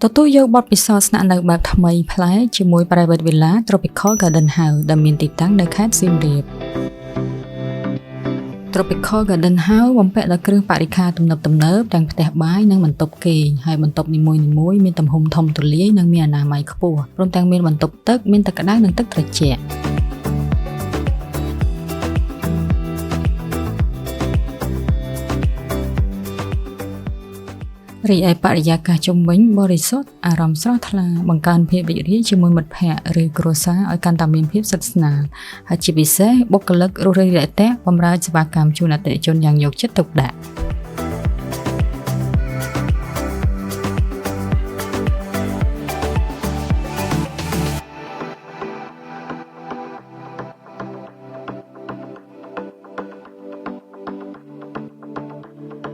ទទួលយកបទពិសោធន៍ស្នាក់នៅបែបថ្មីប្លែកជាមួយ Private Villa Tropical Garden House ដែលមានទីតាំងនៅខេត្តសៀមរាប Tropical Garden House បំពាក់ដោយគ្រឿងបរិក្ខារទំនើបៗទាំងផ្ទះបាយនិងបន្ទប់គេងហើយបន្ទប់នីមួយៗមានទំហំធំទូលាយនិងមានអនាម័យខ្ពស់ព្រមទាំងមានបន្ទប់ទឹកមានទឹកក្តៅនិងទឹកត្រជាក់រីឯបរិយាកាសជុំវិញបរិសុទ្ធអារម្មណ៍ស្រស់ថ្លាបង្កើនភាពរីករាយជាមួយមិត្តភ័ក្តិឬគ្រួសារឲ្យកាន់តែមានភាពស្និទ្ធស្នាលហើយជាពិសេសបុគ្គលិករស់រាយរាក់ទាក់បម្រើសេវាកម្មជូនអតិថិជនយ៉ាងយកចិត្តទុកដាក់